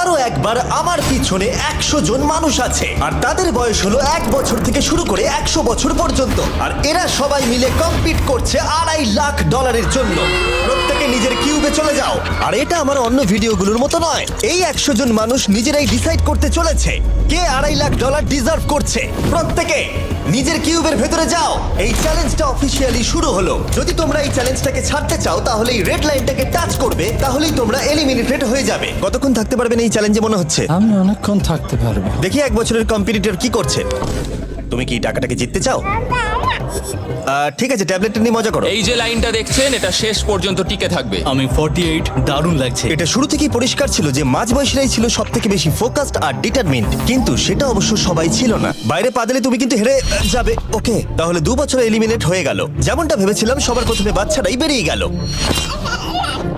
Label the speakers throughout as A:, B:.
A: আবারও একবার আমার পিছনে 100 জন মানুষ আছে আর তাদের বয়স হলো 1 বছর থেকে শুরু করে 100 বছর পর্যন্ত। আর এরা সবাই মিলে কম্পিট করছে $2.5 লাখ জন্য। প্রত্যেকে নিজের কিউবে চলে যাও। আর এটা আমার অন্য ভিডিওগুলোর মতো নয়, এই 100 জন মানুষ নিজেরাই ডিসাইড করতে চলেছে কে $2.5 লাখ ডিজার্ভ করছে। প্রত্যেকে নিজের কিউবের ভেতরে যাও। এই চ্যালেঞ্জটা অফিসিয়ালি শুরু হলো। যদি তোমরা এই চ্যালেঞ্জটাকে ছাড়তে চাও তাহলে এই রেড লাইনটাকে টাচ করবে, তাহলেই তোমরা এলিমিনেটেড হয়ে যাবে। কতক্ষণ থাকতে পারবেন এই চ্যালেঞ্জে মনে হচ্ছে?
B: আমি অনেকক্ষণ থাকতে পারবো।
A: দেখি 1 বছরের কম্পিটিটর কি করছে। তুমি কি টাকাটাকে জিততে চাও? ঠিক আছে, ট্যাবলেটটা নিয়ে মজা করো।
C: এই যে লাইনটা দেখছেন এটা শেষ পর্যন্ত টিকে থাকবে।
D: আমি 48, দারুণ লাগছে।
A: এটা শুরু থেকেই পরিষ্কার ছিল যে মাঝবয়সীরাই ছিল সব থেকে বেশি ফোকাসড আর ডিটারমিন্ড, কিন্তু সেটা অবশ্য সবাই ছিল না। বাইরে পা দিলে তুমি কিন্তু হেরে যাবে। ওকে, তাহলে 2 বছর এলিমিনেট হয়ে গেল। যেমনটা ভেবেছিলাম সবার প্রথমে বাচ্চাটাই বেরিয়ে গেল।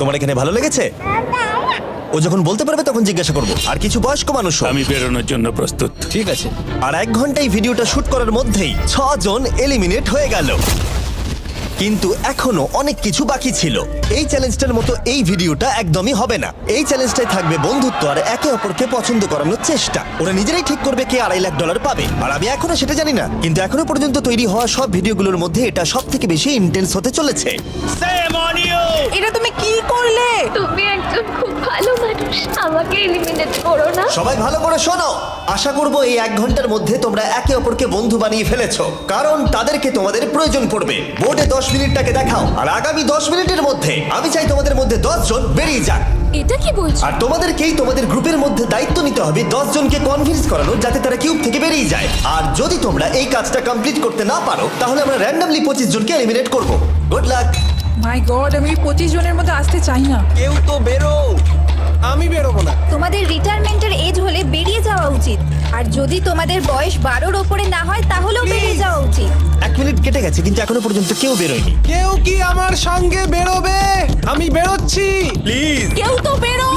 A: তোমার এখানে ভালো লেগেছে? ও যখন বলতে পারবে তখন জিজ্ঞাসা করবো। আর কিছু বয়স্ক মানুষ
D: আমি বেরোনোর জন্য প্রস্তুত।
B: ঠিক আছে।
A: আর 1 ঘন্টায় ভিডিওটা শুট করার মধ্যেই 6 জন এলিমিনেট হয়ে গেল। কিন্তু এখনো অনেক কিছু বাকি ছিল। এই চ্যালেঞ্জটার মতো এই ভিডিওটা একদমই হবে না। এই চ্যালেঞ্জটাই থাকবে বন্ধুত্ব আর একে অপরকে পছন্দ করানোর চেষ্টা। ওরা নিজেরাই ঠিক করবে কে $2.5 লাখ পাবে। আর আমি এখনো সেটা জানি না, কিন্তু এখনো পর্যন্ত তৈরি হওয়া সব ভিডিওগুলোর মধ্যে এটা সব থেকে বেশি ইন্টেন্স হতে চলেছে।
E: এটা তুমি কি করলে?
F: তুমি একজন খুব ভালো মানুষ, আমাকে এলিমিনেট করো না।
A: সবাই ভালো করে শোনো। আশা করব এই 1 ঘন্টার মধ্যে তোমরা একে অপরকে বন্ধু বানিয়ে ফেলেছো, কারণ তাদেরকে তোমাদের প্রয়োজন পড়বে। বোর্ডে 10 মিনিটটাকে দেখাও, আর আগামী 10 মিনিটের মধ্যে আমি চাই তোমাদের মধ্যে 10 জন বেরিয়ে যাক।
F: এটা কি বলছো?
A: আর তোমাদেরকেই তোমাদের গ্রুপের মধ্যে দায়িত্ব নিতে হবে 10 জনকে কনভিন্স করানো যাতে তারা কিউব থেকে বেরিয়ে যায়। আর যদি তোমরা এই কাজটা কমপ্লিট করতে না পারো তাহলে আমরা র্যান্ডমলি 25 জনকে এলিমিনেট করব। Good luck.
E: মাই গড, আমি 25 জনের মধ্যে আসতে চাই না।
B: কেউ তো বেরো। আমি বেরোবো না।
G: তোমাদের রিটায়ারমেন্টের এজ হলে বেরিয়ে যাওয়া উচিত। আর যদি তোমাদের বয়স 12-র ওপরে না হয় তাহলেও বেরিয়ে যাওয়া উচিত।
A: 1 মিনিট কেটে গেছে কিন্তু এখনো পর্যন্ত কেউ বেরোয়নি।
B: কেউ কি আমার সঙ্গে বেরোবে? আমি বেরোচ্ছি। প্লিজ।
E: কেউ তো বেরো।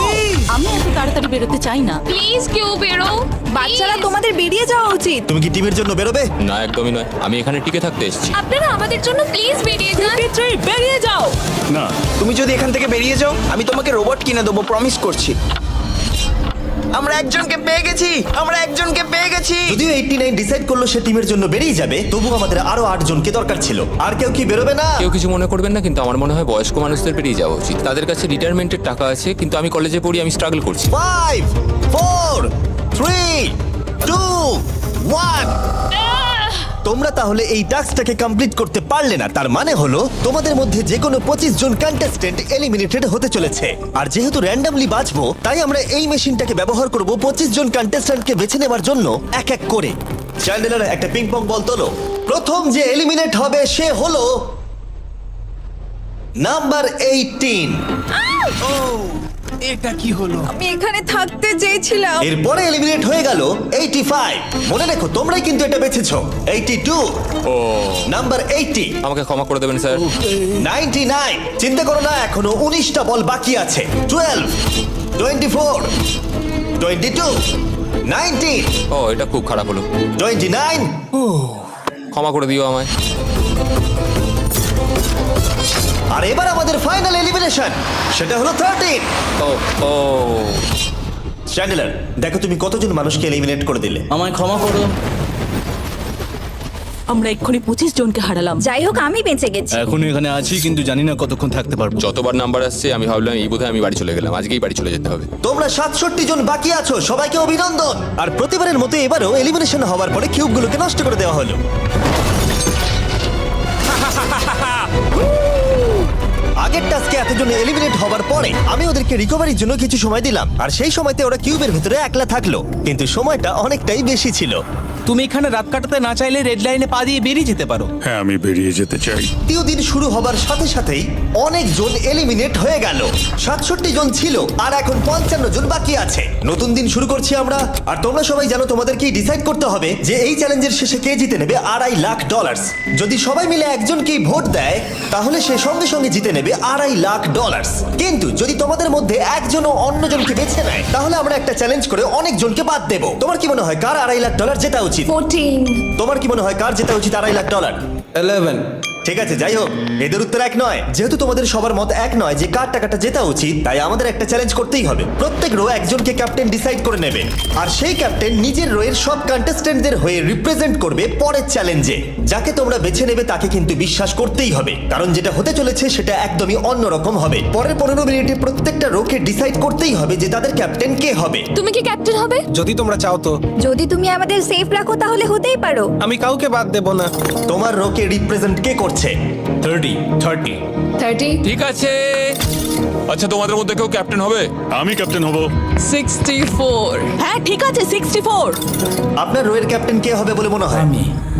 E: আমি এত তাড়াতাড়ি বেরোতে চাই না।
F: প্লিজ কেউ বেরো।
G: বাচ্চারা, তোমাদের বেরিয়ে যাওয়া উচিত।
A: তুমি কি টিমের জন্য বেরোবে?
C: না, একদমই নয়, আমি এখানে টিকে থাকতে এসেছি।
F: আপনারা আমাদের জন্য প্লিজ বেরিয়ে যান।
E: বেরিয়ে যাও।
D: না,
B: তুমি যদি এখান থেকে বেরিয়ে যাও আমি তোমাকে রোবট কিনে দেবো, প্রমিস করছি। আমরা একজনকে পেয়ে গেছি।
A: যদিও 89 ডিসাইড করলো সে টিমের জন্য বেরিয়ে যাবে, তবু আমাদের আরো 8 জনকে দরকার ছিল। আর কেউ কি বেরোবে না?
C: কেউ কিছু মনে করবেন না, কিন্তু আমার মনে হয় বয়স্ক মানুষদের বেরিয়ে যাওয়া উচিত। তাদের কাছে রিটায়ারমেন্টের টাকা আছে, কিন্তু আমি কলেজে পড়ি, আমি স্ট্রাগল করছি।
A: 5 4 3 2 1। তোমরা তাহলে এই টাস্কটাকে কমপ্লিট করতে পারলে না, তার মানে হলো তোমাদের মধ্যে যে কোনো 25 জন কন্টেস্টেন্ট এলিমিনেটেড হতে চলেছে। আর যেহেতু র্যান্ডমলি বাঁচবো, তাই আমরা এই মেশিনটাকে ব্যবহার করব 25 জন কন্টেস্টেন্টকে বেছে নেবার জন্য এক এক করে। চ্যান্ডেলার, একটা পিং পং বল তোলো। প্রথম যে এলিমিনেট হবে সে হলো নাম্বার 18।
B: এটা কি হলো?
E: আমি এখানে থাকতে চেয়েছিলাম।
A: এরপরে এলিমিনেট হয়ে গেল 85। মনে রেখো তোমরাই কিন্তু এটা বেছেছো। 82,
C: ও,
A: নাম্বার 80,
C: আমাকে ক্ষমা করে দেবেন স্যার।
A: 99। চিন্তা করো না, এখনো 19টা বল বাকি আছে। 12, 24, 22, 19,
C: ও, এটা খুব খারাপ হলো।
A: 29।
C: ক্ষমা করে দিও আমায়।
A: আর এবার আমাদের ফাইনাল এলিমিনেশন, সেটা হলো 13।
C: ও ও,
A: চ্যান্ডেলার, দেখো তুমি কতজন মানুষকে এলিমিনেট করে দিলে।
D: আমায় ক্ষমা করো।
E: আমরা এক্ষুনি 25 জনকে হারালাম।
G: যাই হোক, আমি বেঁচে গেছি।
D: এখনো এখানে আছি, কিন্তু জানি না কতক্ষণ থাকতে পারবো।
C: যতবার নাম্বার আসছে আমি ভাবলাম এই বোধহয় আমি বাড়ি চলে গেলাম, আজকেই বাড়ি চলে যেতে হবে।
A: তোমরা 67 জন বাকি আছো, সবাইকে অভিনন্দন। আর প্রতিবারের মতো এবারও এলিমিনেশন হওয়ার পরে কিউবগুলোকে নষ্ট করে দেওয়া হলো। আগের টাস্কে এতজন এলিমিনেট হওয়ার পরে আমি ওদেরকে রিকভারির জন্য কিছু সময় দিলাম, আর সেই সময়তে ওরা কিউবের ভিতরে একলা থাকলো, কিন্তু সময়টা অনেকটাই বেশি ছিল।
H: তুমি এখানে রাত কাটাতে না চাইলে রেড লাইনে পা দিয়ে বেরিয়ে যেতে পারো।
D: হ্যাঁ, আমি বেরিয়ে যেতে চাই।
A: তৃতীয় দিন শুরু হবার সাথে সাথেই অনেকজন এলিমিনেট হয়ে গেল। 67 জন ছিল আর এখন 55 জন বাকি আছে। নতুন দিন শুরু করছি আমরা, আর তোমরা সবাই জানো তোমাদেরকেই ডিসাইড করতে হবে যে এই চ্যালেঞ্জের শেষে কে জিতে নেবে $2.5 লাখ। যদি সবাই মিলে একজনকেই ভোট দেয় তাহলে সে সঙ্গে সঙ্গে জিতে নেবে $2.5 লাখ। কিন্তু যদি তোমাদের মধ্যে একজনও অন্যজনকে বেছে নেয় তাহলে আমরা একটা চ্যালেঞ্জ করে অনেক জনকে বাদ দেবো। তোমার কি মনে হয় কার $2.5 লাখ জেতা উচিত?
F: 14।
A: তোমার কি মনে হয় কার জেতা উচিত $2.5 লাখ?
B: 11।
A: ঠিক আছে, যাই হোক, এদের উত্তর এক নয়। যেহেতু তোমাদের সবার মত এক নয় যে কার টাকাটা জেতা উচিত, তাই আমাদের একটা চ্যালেঞ্জ করতেই হবে। প্রত্যেক রো একজনকে ক্যাপ্টেন ডিসাইড করে নেবে, আর সেই ক্যাপ্টেন নিজের রোয়ের সব কন্টেস্টেন্টদের হয়ে রিপ্রেজেন্ট করবে পরের চ্যালেঞ্জে। যাকে তোমরা বেছে নেবে তাকে কিন্তু বিশ্বাস করতেই হবে, কারণ যেটা হতে চলেছে সেটা একদমই অন্যরকম হবে। পরের 15 মিনিটে প্রত্যেকটা রোকে ডিসাইড করতেই হবে যে তাদের ক্যাপ্টেন কে হবে।
F: তুমি কি ক্যাপ্টেন হবে?
H: যদি তোমরা চাও তো।
G: যদি তুমি আমাদের সেফ রাখো তাহলে হতেই পারো।
H: আমি কাউকে বাদ দেব না।
A: তোমার রোকে রিপ্রেজেন্ট কে করছে?
F: 30।
C: ঠিক আছে। আচ্ছা, তোমাদের মধ্যে কেউ ক্যাপ্টেন হবে?
D: আমি ক্যাপ্টেন হব।
E: 64। হ্যাঁ ঠিক আছে 64।
A: আপনার রোয়ের ক্যাপ্টেন কে হবে বলে মনে হয়?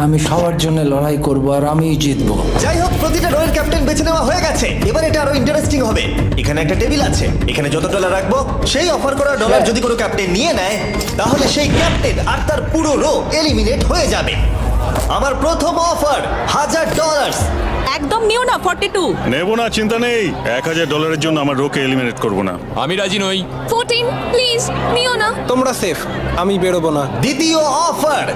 I: আমি সবার জন্য লড়াই করব আর আমিই জিতবো।
A: যাই হোক, প্রতিটা রোয়ের ক্যাপ্টেন বেছে নেওয়া হয়ে গেছে। এবার এটা আরো ইন্টারেস্টিং হবে। এখানে একটা টেবিল আছে, এখানে যত ডলার রাখবো সেই অফার করা ডলার যদি কোনো ক্যাপ্টেন নিয়ে নেয়, তাহলে সেই ক্যাপ্টেন আর তার পুরো রো এলিমিনেট হয়ে যাবে। আমার প্রথম অফার $1000।
E: একদম নিও না 42।
D: নেব না, চিন্তা নেই। $1000 জন্য আমার রোকে এলিমিনেট করব না।
C: আমি রাজি নই।
F: 14 প্লিজ নিও না।
H: তোমরা সেফ, আমি বেরোবো না।
A: দ্বিতীয় অফার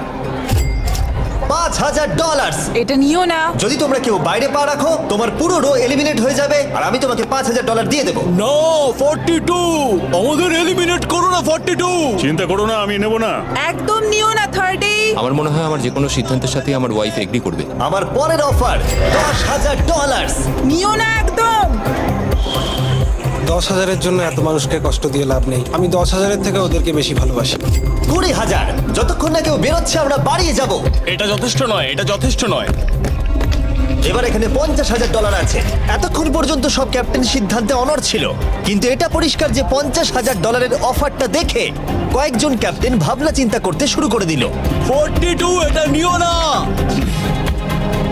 A: $5000।
E: এটা নিও না।
A: যদি তোমরা কেউ বাইরে পা রাখো, তোমার পুরো রো এলিমিনেট হয়ে যাবে, আর আমি তোমাকে $5000 দিয়ে দেবো।
D: নো, 42 আমাদের এলিমিনেট করো না। 42 চিন্তা করো না, আমি নেব না।
E: একদম নিও না 30।
C: আমার মনে হয় আমার যে কোনো সিদ্ধান্তের সাথে আমার ওয়াইফ এগ্রি করবে।
A: আমার পরের অফার $10000।
E: নিও না একদম।
H: 10,000-এর জন্য এত মানুষকে কষ্ট দিয়ে লাভ নেই। আমি 10,000-এর থেকে ওদেরকে বেশি ভালোবাসি।
A: 20,000। যতক্ষণ না কেউ বেরোচ্ছে আমরা বাড়িয়ে যাব।
D: এটা যথেষ্ট নয়, এটা যথেষ্ট নয়।
A: এবার এখানে $50,000 আছে। এতক্ষণ পর্যন্ত সব ক্যাপ্টেন সিদ্ধান্তে অনড় ছিল, কিন্তু এটা পরিষ্কার যে $50,000-এর অফারটা দেখে কয়েকজন ক্যাপ্টেন ভাবনা চিন্তা করতে শুরু করে দিল।
D: 42 এটা নিও না।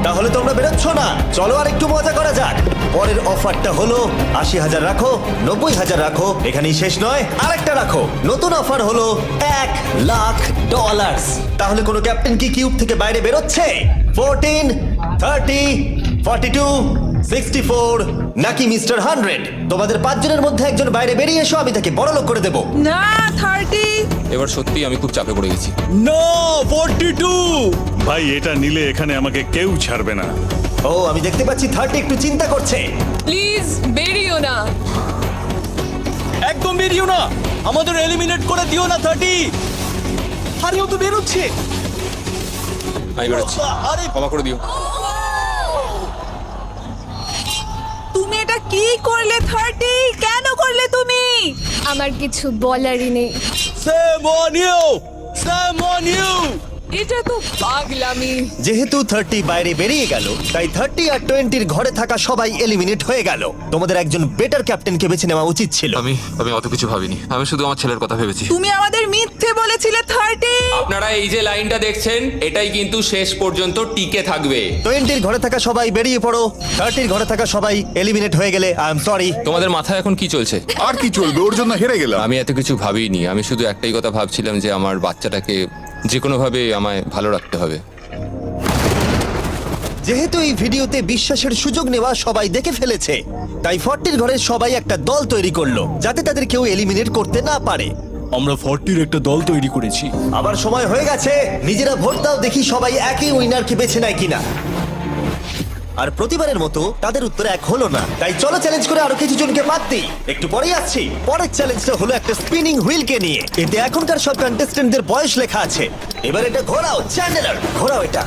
A: তাহলে তোমরা বেরোচ্ছ না? চলো আর একটু মজা করা যাক। পরের অফারটা হলো 80,000 রাখো, 90,000 রাখো, এখানেই শেষ নয়, আরেকটা রাখো। নতুন অফার হলো $1,00,000। তাহলে কোনো ক্যাপ্টেন কি কিউব থেকে বাইরে বেরোচ্ছে? 14, 30, 42, 64 নাকি মিস্টার 100? তোমাদের 5 জনের মধ্যে একজন বাইরে বেরিয়ে এসো, আমি তাকে বড়লোক করে দেবো।
E: না 30।
C: এবার সত্যি আমি খুব চাপে পড়ে গেছি।
D: নো, 42 ভাই, এটা নিলে এখানে আমাকে কেউ ছাড়বে না।
A: ও, আমি দেখতে পাচ্ছি 30 একটু চিন্তা করছে।
E: প্লিজ বেরিও না।
H: একদম বেরিও না, আমাদের এলিমিনেট করে দিও না 30। আরে ও তো বেরোচ্ছে।
C: আমি বেরোচ্ছি, ক্ষমা করে দিও।
E: তুমি এটা কি করলে 30? কেন করলে তুমি?
F: আমার কিছু বলারই নেই।
H: Shame on you! Shame on you!
E: এটা তো পাগলামি।
A: যেহেতু 30 বাইরে বেরিয়ে গেল, তাই 30 আর 20-র ঘরে থাকা সবাই এলিমিনেট হয়ে গেল। তোমাদের একজন বেটার ক্যাপ্টেনকে বেছে নেওয়া উচিত ছিল।
C: আমি অত কিছু ভাবিনি, আমি শুধু আমার ছেলের কথা ভেবেছি।
E: তুমি আমাদের মিথ্যে বলেছিলে 30।
C: আপনারা এই যে লাইনটা দেখছেন, এটাই কিন্তু শেষ পর্যন্ত টিকে থাকবে।
A: 20-র ঘরে থাকা সবাই বেরিয়ে পড়ো। 30-র ঘরে থাকা সবাই এলিমিনেট হয়ে গেলে আই এম সরি।
C: তোমাদের মাথায় এখন কি চলছে?
J: আর কি চলবে, ওর জন্য হেরে গেলাম।
C: আমি এত কিছু ভাবিনি, আমি শুধু একটাই কথা ভাবছিলাম যে আমার বাচ্চাটাকে যে কোনোভাবে আমায় ভালো রাখতে হবে।
A: যেহেতু এই ভিডিওতে বিশ্বাসের সুযোগ নেওয়া সবাই দেখে ফেলেছে, তাই 40-র ঘরের সবাই একটা দল তৈরি করলো যাতে তাদের কেউ এলিমিনেট করতে না পারে।
D: আমরা 40-র একটা দল তৈরি করেছি।
A: আবার সময় হয়ে গেছে, নিজেরা ভোট দাও, দেখি সবাই একই উইনারকে বেছে নেয় কিনা। আর প্রতিবারের মতো তাদের উত্তর এক হলো না, তাই চলো চ্যালেঞ্জ করে আরো কিছু জনকে বাদ দিই। একটু পরেই আসছি। পরের চ্যালেঞ্জটা হলো একটা স্পিনিং হুইলকে নিয়ে। এতে এখনকার সব কন্টেস্টেন্টদের বয়স লেখা আছে। এবার এটা ঘোরাও, চ্যান্ডেলার ঘোরাও এটা।